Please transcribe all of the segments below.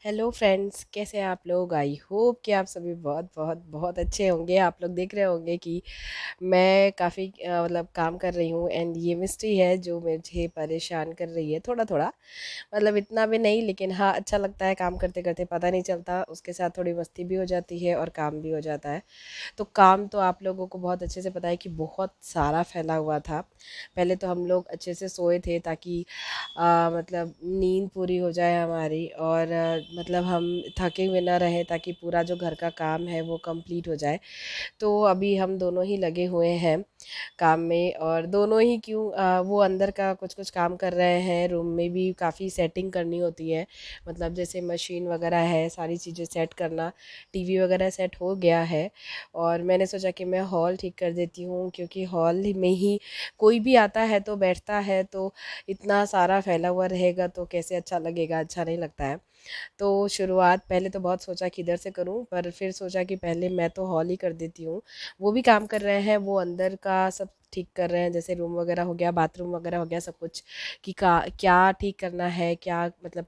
Hello friends, कैसे हैं आप लोग। आई होप कि आप सभी बहुत बहुत बहुत अच्छे होंगे। आप लोग देख रहे होंगे कि मैं काफ़ी मतलब काम कर रही हूँ एंड ये मिस्ट्री है जो मुझे परेशान कर रही है थोड़ा थोड़ा। मतलब इतना भी नहीं, लेकिन हाँ अच्छा लगता है काम करते करते, पता नहीं चलता। उसके साथ थोड़ी मस्ती भी हो जाती है और काम भी हो जाता है। तो काम तो आप लोगों को बहुत अच्छे से पता है कि बहुत सारा फैला हुआ था। पहले तो हम लोग अच्छे से सोए थे ताकि मतलब नींद पूरी हो जाए हमारी, और मतलब हम थके हुए ना रहें, ताकि पूरा जो घर का काम है वो कंप्लीट हो जाए। तो अभी हम दोनों ही लगे हुए हैं काम में, और दोनों ही क्यों, वो अंदर का कुछ कुछ काम कर रहे हैं। रूम में भी काफ़ी सेटिंग करनी होती है, मतलब जैसे मशीन वगैरह है, सारी चीज़ें सेट करना। टीवी वगैरह सेट हो गया है, और मैंने सोचा कि मैं हॉल ठीक कर देती हूँ, क्योंकि हॉल में ही कोई भी आता है तो बैठता है, तो इतना सारा फैला हुआ रहेगा तो कैसे अच्छा लगेगा, अच्छा नहीं लगता है। तो शुरुआत पहले तो बहुत सोचा कि इधर से करूं, पर फिर सोचा कि पहले मैं तो हॉल ही कर देती हूँ। वो भी काम कर रहे हैं, वो अंदर का सब ठीक कर रहे हैं, जैसे रूम वगैरह हो गया, बाथरूम वगैरह हो गया, सब कुछ कि का क्या ठीक करना है, क्या मतलब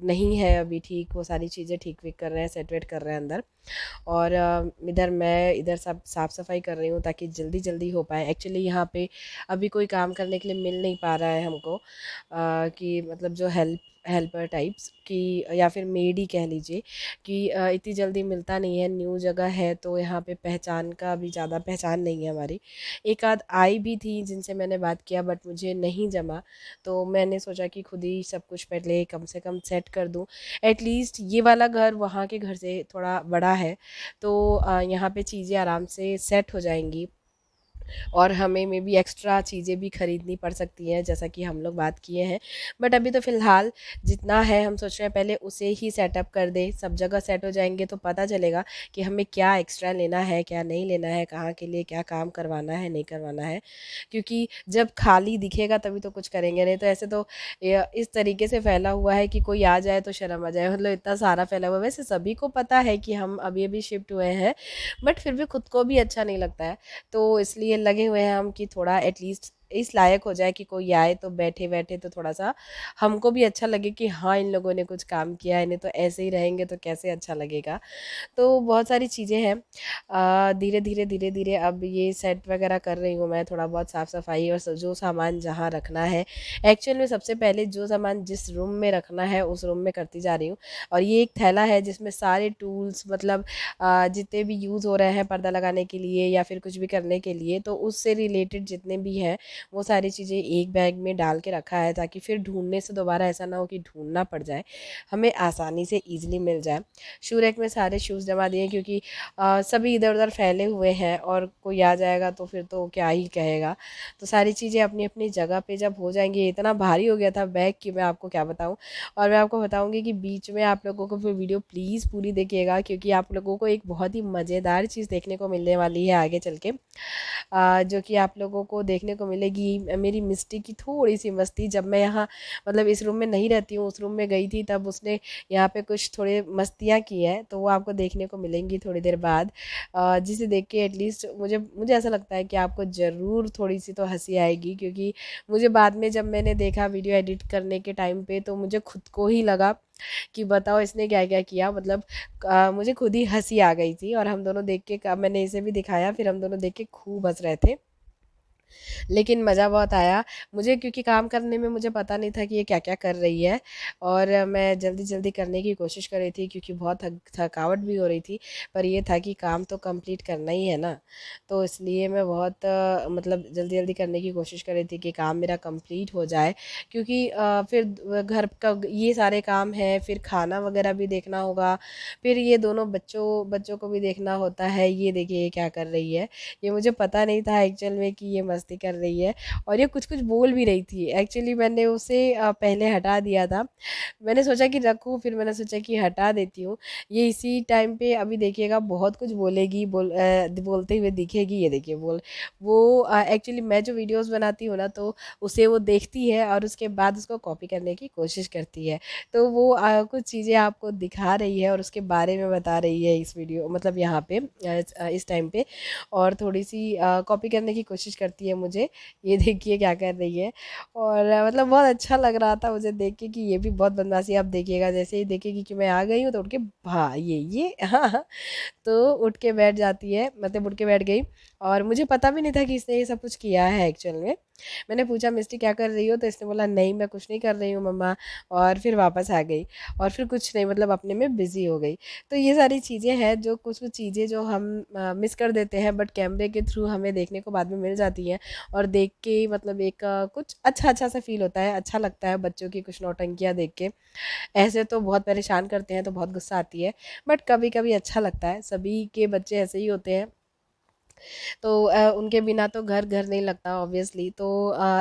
नहीं है अभी ठीक, वो सारी चीज़ें ठीक विक कर रहे हैं, सेट वेट कर रहे हैं अंदर। और इधर मैं इधर सब साफ़ सफाई कर रही हूँ ताकि जल्दी जल्दी हो पाए। एक्चुअली यहाँ पे अभी कोई काम करने के लिए मिल नहीं पा रहा है हमको, कि मतलब जो हेल्पर टाइप्स की, या फिर मेड ही कह लीजिए, कि इतनी जल्दी मिलता नहीं है। न्यू जगह है तो यहाँ पे पहचान का भी ज़्यादा पहचान नहीं है हमारी। एक आध आई भी थी जिनसे मैंने बात किया, बट मुझे नहीं जमा। तो मैंने सोचा कि खुद ही सब कुछ पहले कम से कम सेट कर दूँ। एटलीस्ट ये वाला घर वहाँ के घर से थोड़ा बड़ा है, तो यहाँ पे चीज़ें आराम से सेट हो जाएंगी, और हमें में भी एक्स्ट्रा चीज़ें भी खरीदनी पड़ सकती हैं, जैसा कि हम लोग बात किए हैं। बट अभी तो फ़िलहाल जितना है हम सोच रहे हैं पहले उसे ही सेटअप कर दे। सब जगह सेट हो जाएंगे तो पता चलेगा कि हमें क्या एक्स्ट्रा लेना है, क्या नहीं लेना है, कहाँ के लिए क्या काम करवाना है, नहीं करवाना है। क्योंकि जब खाली दिखेगा तभी तो कुछ करेंगे, नहीं तो ऐसे तो इस तरीके से फैला हुआ है कि कोई आ जाए तो शर्म आ जाए। मतलब इतना सारा फैला हुआ है, वैसे सभी को पता है कि हम अभी अभी शिफ्ट हुए हैं, बट फिर भी खुद को भी अच्छा नहीं लगता है। तो इसलिए लगे हुए हैं हम कि थोड़ा एटलीस्ट इस लायक हो जाए कि कोई आए तो बैठे बैठे तो थोड़ा सा हमको भी अच्छा लगे कि हाँ इन लोगों ने कुछ काम किया है, नहीं तो ऐसे ही रहेंगे तो कैसे अच्छा लगेगा। तो बहुत सारी चीज़ें हैं। धीरे धीरे धीरे धीरे अब ये सेट वगैरह कर रही हूँ मैं, थोड़ा बहुत साफ़ सफाई, और जो सामान जहाँ रखना है, एक्चुअल में सबसे पहले जो सामान जिस रूम में रखना है उस रूम में करती जा रही हूँ। और ये एक थैला है जिसमें सारे टूल्स, मतलब जितने भी यूज़ हो रहे हैं पर्दा लगाने के लिए या फिर कुछ भी करने के लिए, तो उससे रिलेटेड जितने भी हैं वो सारी चीज़ें एक बैग में डाल के रखा है, ताकि फिर ढूंढने से दोबारा ऐसा ना हो कि ढूंढना पड़ जाए, हमें आसानी से ईजिली मिल जाए। शू रैक में सारे शूज़ जमा दिए, क्योंकि सभी इधर उधर फैले हुए हैं, और कोई आ जाएगा तो फिर तो क्या ही कहेगा। तो सारी चीज़ें अपनी अपनी जगह पे जब हो जाएंगी, इतना भारी हो गया था बैग कि मैं आपको क्या बताऊं। और मैं आपको बताऊंगी कि बीच में आप लोगों को फिर वीडियो प्लीज़ पूरी देखिएगा, क्योंकि आप लोगों को एक बहुत ही मज़ेदार चीज़ देखने को मिलने वाली है आगे चल के, जो कि आप लोगों को देखने को मिलेगी। मेरी मिस्टी की थोड़ी सी मस्ती, जब मैं यहाँ मतलब इस रूम में नहीं रहती हूँ, उस रूम में गई थी, तब उसने यहाँ पे कुछ थोड़े मस्तियाँ की हैं, तो वो आपको देखने को मिलेंगी थोड़ी देर बाद। जिसे देख के एटलीस्ट मुझे मुझे ऐसा लगता है कि आपको ज़रूर थोड़ी सी तो हंसी आएगी, क्योंकि मुझे बाद में जब मैंने देखा वीडियो एडिट करने के टाइम पे, तो मुझे खुद को ही लगा कि बताओ इसने क्या क्या किया। मतलब मुझे खुद ही हंसी आ गई थी, और हम दोनों देख के मैंने इसे भी दिखाया, फिर हम दोनों देख के खूब हंस रहे थे। लेकिन मज़ा बहुत आया मुझे, क्योंकि काम करने में मुझे पता नहीं था कि ये क्या क्या कर रही है, और मैं जल्दी जल्दी करने की कोशिश कर रही थी, क्योंकि बहुत थकावट भी हो रही थी। पर ये था कि काम तो कंप्लीट करना ही है ना, तो इसलिए मैं बहुत मतलब जल्दी जल्दी करने की कोशिश कर रही थी कि काम मेरा कंप्लीट हो जाए। क्योंकि फिर घर का ये सारे काम हैं, फिर खाना वगैरह भी देखना होगा, फिर ये दोनों बच्चों बच्चों को भी देखना होता है। ये देखिए ये क्या कर रही है, ये मुझे पता नहीं था एक्चुअल में कि ये मस्ती कर रही है, और ये कुछ कुछ बोल भी रही थी। एक्चुअली मैंने उसे पहले हटा दिया था। मैंने सोचा कि रखूँ, फिर मैंने सोचा कि हटा देती हूँ। ये इसी टाइम पे अभी देखिएगा बहुत कुछ बोलेगी, बोलते हुए दिखेगी। ये देखिए वो एक्चुअली मैं जो वीडियोस बनाती हूँ ना, तो उसे वो देखती है और उसके बाद उसको कॉपी करने की कोशिश करती है। तो वो कुछ चीज़ें आपको दिखा रही है और उसके बारे में बता रही है इस वीडियो, मतलब यहाँ पे इस टाइम पे, और थोड़ी सी कॉपी करने की कोशिश करती है मुझे, ये देखिए क्या कर रही है। और मतलब बहुत अच्छा लग रहा था मुझे देख के कि ये भी बहुत बदमाशी, आप देखिएगा जैसे ही देखेगी कि मैं आ गई हूँ तो उठ के हाँ ये हाँ हाँ, तो उठ के बैठ जाती है, मतलब उठ के बैठ गई। और मुझे पता भी नहीं था कि इसने ये सब कुछ किया है एक्चुअल में। मैंने पूछा मिस्टी क्या कर रही हो, तो इसने बोला नहीं मैं कुछ नहीं कर रही हूँ मम्मा, और फिर वापस आ गई। और फिर कुछ नहीं, मतलब अपने में बिजी हो गई। तो ये सारी चीज़ें हैं, जो कुछ कुछ चीज़ें जो हम मिस कर देते हैं, बट कैमरे के थ्रू हमें देखने को बाद में मिल जाती हैं। और देख के मतलब एक कुछ अच्छा अच्छा सा फील होता है, अच्छा लगता है बच्चों की कुछ नौटंकियाँ देख के। ऐसे तो बहुत परेशान करते हैं तो बहुत गुस्सा आती है, बट कभी कभी अच्छा लगता है, सभी के बच्चे ऐसे ही होते हैं। तो उनके बिना तो घर घर नहीं लगता ऑब्वियसली। तो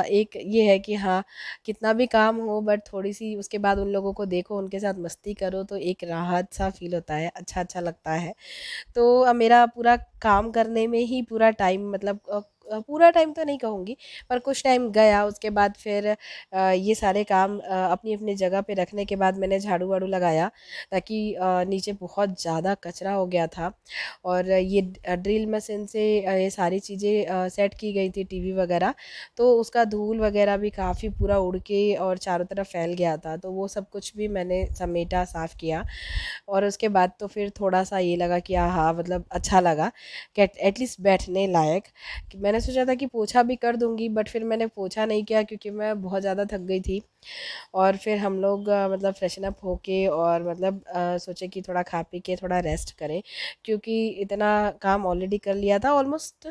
एक ये है कि हाँ, कितना भी काम हो बट थोड़ी सी उसके बाद उन लोगों को देखो, उनके साथ मस्ती करो, तो एक राहत सा फील होता है, अच्छा अच्छा लगता है। तो मेरा पूरा काम करने में ही पूरा टाइम, मतलब पूरा टाइम तो नहीं कहूँगी, पर कुछ टाइम गया। उसके बाद फिर ये सारे काम अपनी अपनी जगह पे रखने के बाद मैंने झाड़ू वाड़ू लगाया, ताकि नीचे बहुत ज़्यादा कचरा हो गया था। और ये ड्रिल मशीन से ये सारी चीज़ें सेट की गई थी, टीवी वगैरह, तो उसका धूल वगैरह भी काफ़ी पूरा उड़ के और चारों तरफ फैल गया था। तो वो सब कुछ भी मैंने समेटा, साफ़ किया। और उसके बाद तो फिर थोड़ा-सा ये लगा कि हाँ, मतलब अच्छा लगा कि एटलीस्ट बैठने लायक। कि मैंने सोचा था कि पोछा भी कर दूँगी, बट फिर मैंने पोछा नहीं किया क्योंकि मैं बहुत ज़्यादा थक गई थी। और फिर हम लोग मतलब फ्रेशन अप होके और मतलब सोचे कि थोड़ा खा पी के थोड़ा रेस्ट करें, क्योंकि इतना काम ऑलरेडी कर लिया था ऑलमोस्ट।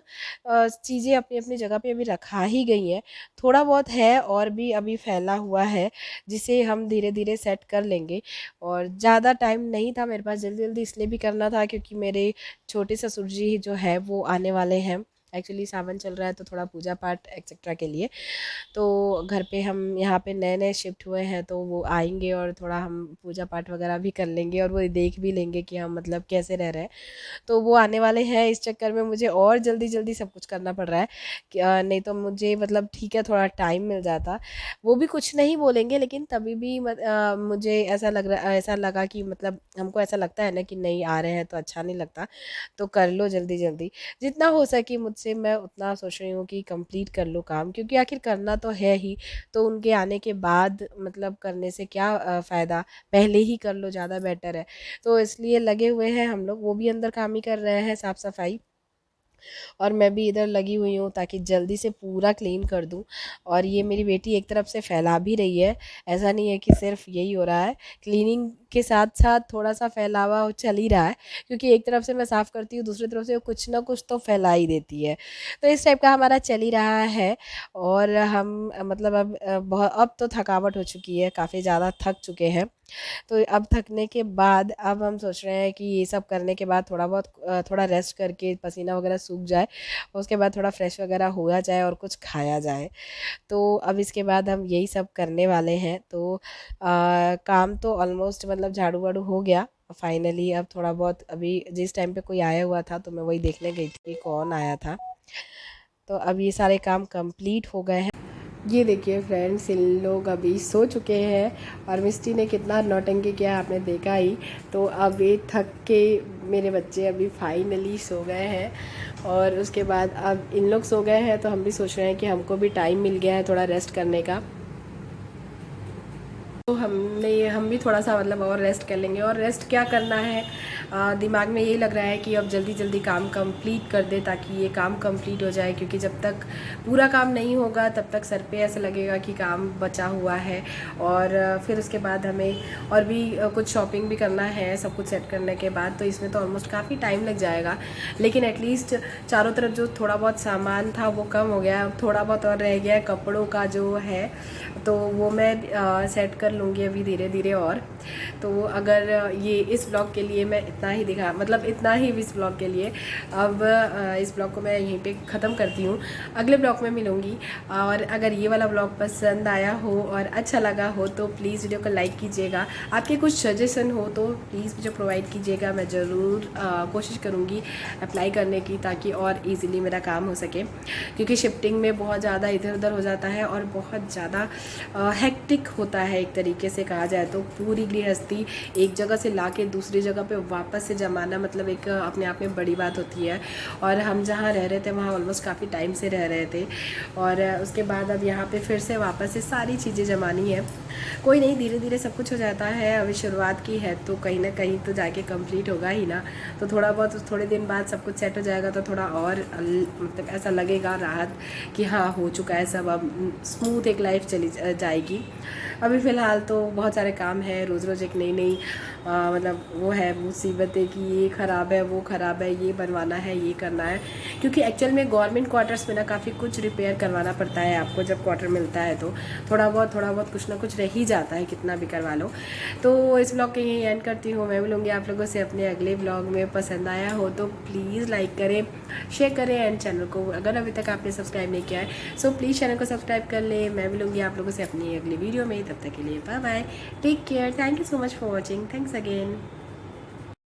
चीज़ें अपनी अपनी जगह पे अभी रखा ही गई हैं, थोड़ा बहुत है और भी अभी फैला हुआ है, जिसे हम धीरे धीरे सेट कर लेंगे। और ज़्यादा टाइम नहीं था मेरे पास, जल्दी जल्दी इसलिए भी करना था क्योंकि मेरे छोटे ससुर जी जो है वो आने वाले हैं। एक्चुअली सावन चल रहा है तो थोड़ा पूजा पाठ एक्सेट्रा के लिए, तो घर पे हम यहाँ पे नए नए शिफ्ट हुए हैं, तो वो आएंगे और थोड़ा हम पूजा पाठ वगैरह भी कर लेंगे, और वो देख भी लेंगे कि हम मतलब कैसे रह रहे हैं। तो वो आने वाले हैं, इस चक्कर में मुझे और जल्दी जल्दी सब कुछ करना पड़ रहा है कि नहीं तो मुझे मतलब ठीक है थोड़ा टाइम मिल जाता, वो भी कुछ नहीं बोलेंगे, लेकिन तभी भी मुझे ऐसा लग रहा, ऐसा लगा कि मतलब हमको ऐसा लगता है ना कि नहीं आ रहे हैं तो अच्छा नहीं लगता। तो कर लो जल्दी जल्दी, जितना हो सके मुझसे, मैं उतना सोच रही हूँ कि कंप्लीट कर लो काम, क्योंकि आखिर करना तो है ही। तो उनके आने के बाद मतलब करने से क्या फ़ायदा, पहले ही कर लो, ज़्यादा बेटर है। तो इसलिए लगे हुए हैं हम लोग, वो भी अंदर काम ही कर रहे हैं, साफ सफाई। और मैं भी इधर लगी हुई हूँ ताकि जल्दी से पूरा क्लीन कर दूँ। और ये मेरी बेटी एक तरफ से फैला भी रही है, ऐसा नहीं है कि सिर्फ यही हो रहा है, क्लीनिंग के साथ साथ थोड़ा सा फैलावा चल ही रहा है, क्योंकि एक तरफ से मैं साफ़ करती हूँ, दूसरी तरफ से वो कुछ ना कुछ तो फैला ही देती है। तो इस टाइप का हमारा चल ही रहा है। और हम मतलब अब बहुत, अब तो थकावट हो चुकी है, काफ़ी ज़्यादा थक चुके हैं। तो अब थकने के बाद अब हम सोच रहे हैं कि ये सब करने के बाद थोड़ा बहुत थोड़ा रेस्ट करके पसीना वगैरह सूख जाए, उसके बाद थोड़ा फ्रेश वगैरह होया जाए और कुछ खाया जाए। तो अब इसके बाद हम यही सब करने वाले हैं। तो काम तो ऑलमोस्ट मतलब झाड़ू वाड़ू हो गया फाइनली। अब थोड़ा बहुत, अभी जिस टाइम पे कोई आया हुआ था तो मैं वही देखने गई थी कि कौन आया था। तो अब ये सारे काम कंप्लीट हो गए हैं। ये देखिए फ्रेंड्स, इन लोग अभी सो चुके हैं और मिस्टी ने कितना नौटंकी किया आपने देखा ही। तो अब ये थक के मेरे बच्चे अभी फाइनली सो गए हैं। और उसके बाद अब इन लोग सो गए हैं तो हम भी सोच रहे हैं कि हमको भी टाइम मिल गया है थोड़ा रेस्ट करने का। तो हम भी थोड़ा सा मतलब और रेस्ट कर लेंगे। और रेस्ट क्या करना है, दिमाग में यही लग रहा है कि अब जल्दी जल्दी काम कंप्लीट कर दे ताकि ये काम कंप्लीट हो जाए, क्योंकि जब तक पूरा काम नहीं होगा तब तक सर पे ऐसा लगेगा कि काम बचा हुआ है। और फिर उसके बाद हमें और भी कुछ शॉपिंग भी करना है सब कुछ सेट करने के बाद, तो इसमें तो ऑलमोस्ट काफ़ी टाइम लग जाएगा। लेकिन एटलीस्ट चारों तरफ जो थोड़ा बहुत सामान था वो कम हो गया, थोड़ा बहुत और रह गया कपड़ों का जो है, तो वो मैं सेट कर लूँगी अभी धीरे धीरे। और तो अगर ये इस ब्लॉग के लिए मैं इतना ही दिखा, मतलब इतना ही इस ब्लॉग के लिए। अब इस ब्लॉग को मैं यहीं पे ख़त्म करती हूँ, अगले ब्लॉग में मिलूँगी। और अगर ये वाला ब्लॉग पसंद आया हो और अच्छा लगा हो तो प्लीज़ वीडियो को लाइक कीजिएगा। आपके कुछ सजेशन हो तो प्लीज़ मुझे प्रोवाइड कीजिएगा, मैं ज़रूर कोशिश करूँगी अप्लाई करने की, ताकि और ईज़िली मेरा काम हो सके। क्योंकि शिफ्टिंग में बहुत ज़्यादा इधर उधर हो जाता है और बहुत ज़्यादा हेक्टिक होता है, एक तरीके से कहा जाए तो। पूरी गृहस्थी एक जगह से ला के दूसरी जगह पे वापस से जमाना मतलब एक अपने आप में बड़ी बात होती है। और हम जहाँ रह रहे थे वहाँ ऑलमोस्ट काफ़ी टाइम से रह रहे थे, और उसके बाद अब यहाँ पे फिर से वापस से सारी चीज़ें जमानी है। कोई नहीं, धीरे धीरे सब कुछ हो जाता है। अभी शुरुआत की है तो कहीं ना कहीं तो जाके कंप्लीट होगा ही ना। तो थोड़ा बहुत थोड़े दिन बाद सब कुछ सेट हो जाएगा तो थोड़ा और मतलब ऐसा लगेगा राहत कि हाँ हो चुका है सब, अब स्मूथ एक लाइफ चली जाएगी। अभी फ़िलहाल तो बहुत सारे काम है, रोज़ रोज़ एक नई नई मतलब वो है मुसीबतें कि ये ख़राब है, वो ख़राब है, ये बनवाना है, ये करना है। क्योंकि एक्चुअल में गवर्नमेंट क्वार्टर्स में ना काफ़ी कुछ रिपेयर करवाना पड़ता है आपको, जब क्वार्टर मिलता है तो थोड़ा बहुत कुछ ना कुछ रह ही जाता है, कितना भी करवा लो। तो इस ब्लॉग के यहीं एंड करती हूँ। मैं मिलूँगी आप लोगों से अपने अगले ब्लॉग में। पसंद आया हो तो प्लीज़ लाइक करें, शेयर करें, एंड चैनल को अगर अभी तक आपने सब्सक्राइब नहीं किया है सो प्लीज़ चैनल को सब्सक्राइब कर लें। मैं मिलूँगी आप लोगों से अपनी अगली वीडियो में, तब तक के लिए bye bye, take care, thank you so much for watching, thanks again.